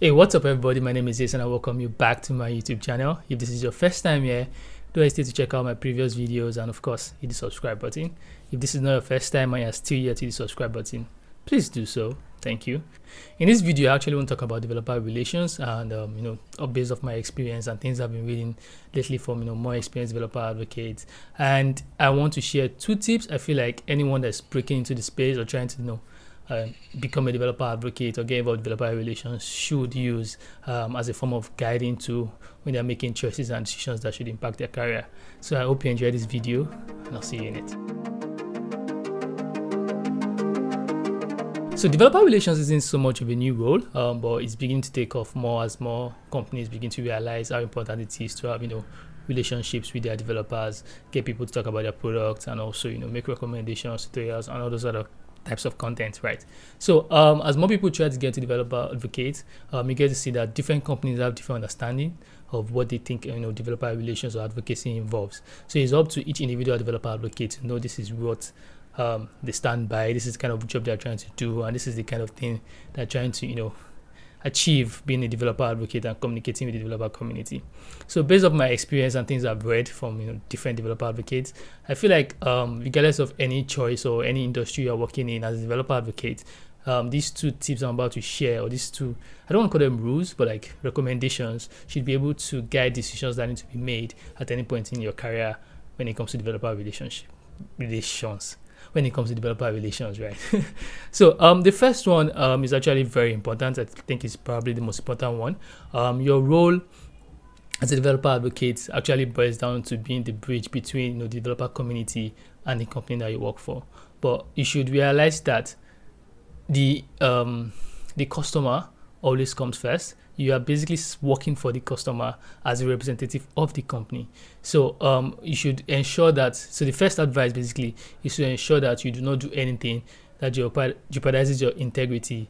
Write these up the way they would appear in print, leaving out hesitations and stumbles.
Hey, what's up everybody? My name is Jason and I welcome you back to my YouTube channel. If this is your first time here, don't hesitate to check out my previous videos and of course hit the subscribe button. If this is not your first time and you're still here, to hit the subscribe button, please do so. Thank you. In this video, I actually want to talk about developer relations and based off my experience and things I've been reading lately from more experienced developer advocates. And I want to share two tips I feel like anyone that's breaking into the space or trying to become a developer advocate or get involved in developer relations should use as a form of guiding tool when they're making choices and decisions that should impact their career. So I hope you enjoyed this video and I'll see you in it. So developer relations isn't so much of a new role, but it's beginning to take off more as more companies begin to realize how important it is to have relationships with their developers, get people to talk about their products, and also make recommendations, tutorials, and all those other types of content, right? So as more people try to get to developer advocates, you get to see that different companies have different understanding of what they think developer relations or advocacy involves. So it's up to each individual developer advocate to know this is what they stand by, this is the kind of job they're trying to do, and this is the kind of thing they're trying to achieve being a developer advocate and communicating with the developer community. So based off my experience and things I've read from different developer advocates, I feel like regardless of any choice or any industry you're working in as a developer advocate, these two tips I'm about to share, or these two, I don't want to call them rules, but like recommendations, should be able to guide decisions that need to be made at any point in your career when it comes to developer relations. When it comes to developer relations, right? So the first one is actually very important. I think it's probably the most important one. Your role as a developer advocate actually boils down to being the bridge between the developer community and the company that you work for. But you should realize that the customer always comes first. You are basically working for the customer as a representative of the company. So you should ensure that, so the first advice basically is to ensure that you do not do anything that jeopardizes your integrity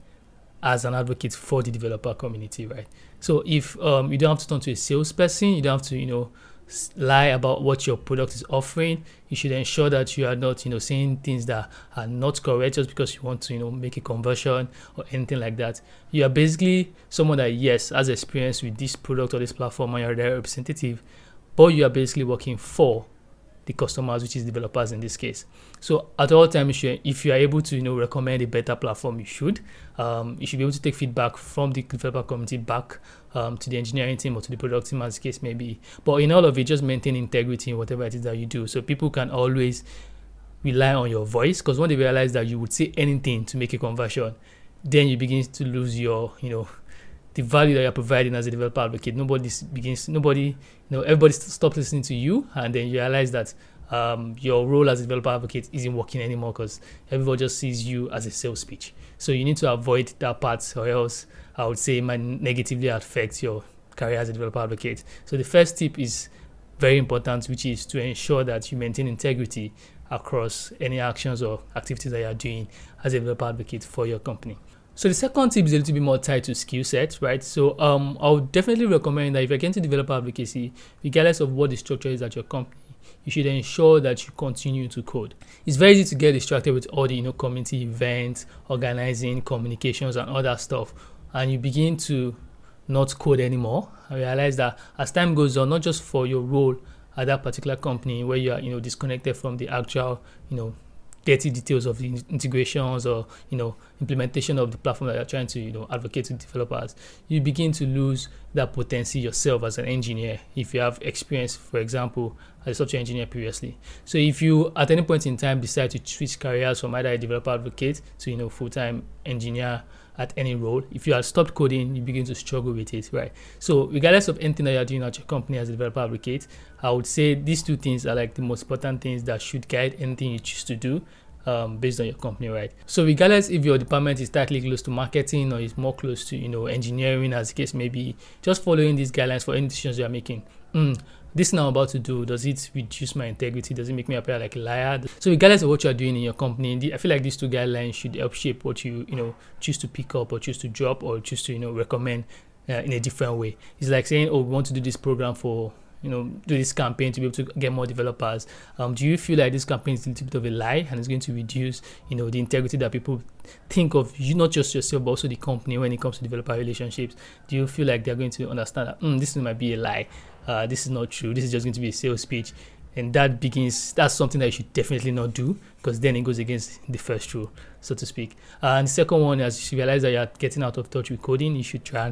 as an advocate for the developer community, right? So if you don't have to turn to a salesperson, you don't have to lie about what your product is offering, you should ensure that you are not saying things that are not correct just because you want to make a conversion or anything like that. You are basically someone that has experience with this product or this platform and you're their representative, but you are basically working for the customers, which is developers in this case. So at all times, if you are able to recommend a better platform, you should be able to take feedback from the developer community back to the engineering team or to the product team, as the case may be. But in all of it, just maintain integrity in whatever it is that you do, so people can always rely on your voice, because when they realize that you would say anything to make a conversion, then you begin to lose your the value that you're providing as a developer advocate. Everybody stops listening to you, and then you realize that your role as a developer advocate isn't working anymore because everybody just sees you as a sales pitch. So you need to avoid that part, or else I would say it might negatively affect your career as a developer advocate. So the first tip is very important, which is to ensure that you maintain integrity across any actions or activities that you are doing as a developer advocate for your company. So the second tip is a little bit more tied to skill set, right? So I would definitely recommend that if you're getting to developer advocacy, regardless of what the structure is at your company, you should ensure that you continue to code. It's very easy to get distracted with all the community events, organizing, communications, and all that stuff, and you begin to not code anymore. I realize that as time goes on, not just for your role at that particular company where you are disconnected from the actual dirty details of the integrations or implementation of the platform that you're trying to advocate to developers, you begin to lose that potency yourself as an engineer if you have experience, for example, as a software engineer previously. So if you at any point in time decide to switch careers from either a developer advocate to full-time engineer at any role, if you have stopped coding, you begin to struggle with it, right? So regardless of anything that you're doing at your company as a developer advocate, I would say these two things are like the most important things that should guide anything you choose to do based on your company, right? So regardless if your department is tightly close to marketing or is more close to engineering, as the case may be, just following these guidelines for any decisions you are making. This thing I'm about to do, does it reduce my integrity? Does it make me appear like a liar? So regardless of what you're doing in your company, I feel like these two guidelines should help shape what you choose to pick up or choose to drop or choose to recommend in a different way. It's like saying, oh, we want to do this program for do this campaign to be able to get more developers. Do you feel like this campaign is a little bit of a lie and it's going to reduce the integrity that people think of you, not just yourself but also the company when it comes to developer relationships? Do you feel like they're going to understand that this might be a lie, this is not true, this is just going to be a sales pitch? And that's something that you should definitely not do, because then it goes against the first rule, so to speak. And the second one, as you realize that you're getting out of touch with coding, you should try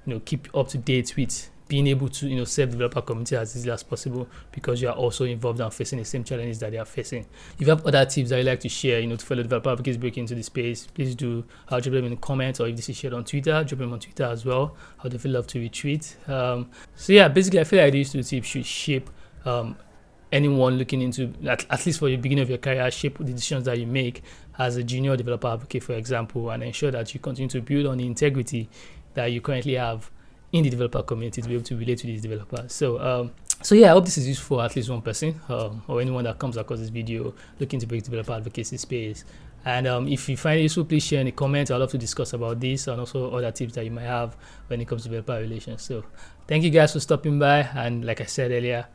and keep up to date with being able to serve developer community as easily as possible, because you are also involved and facing the same challenges that they are facing. If you have other tips that you'd like to share, to fellow developer advocates breaking into the space, please do drop them in the comments, or if this is shared on Twitter, drop them on Twitter as well. I'd definitely love to retweet. So yeah, basically I feel like these two tips should shape anyone looking into, at least for the beginning of your career, shape the decisions that you make as a junior developer advocate, for example, and ensure that you continue to build on the integrity that you currently have in the developer community to be able to relate to these developers. So yeah, I hope this is useful for at least one person or anyone that comes across this video looking to break developer advocacy space. And if you find it useful, please share in the comments. I'd love to discuss about this and also other tips that you might have when it comes to developer relations. So thank you guys for stopping by, and like I said earlier,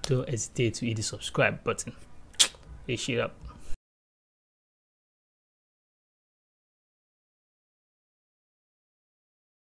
don't hesitate to hit the subscribe button. Hey, shit up.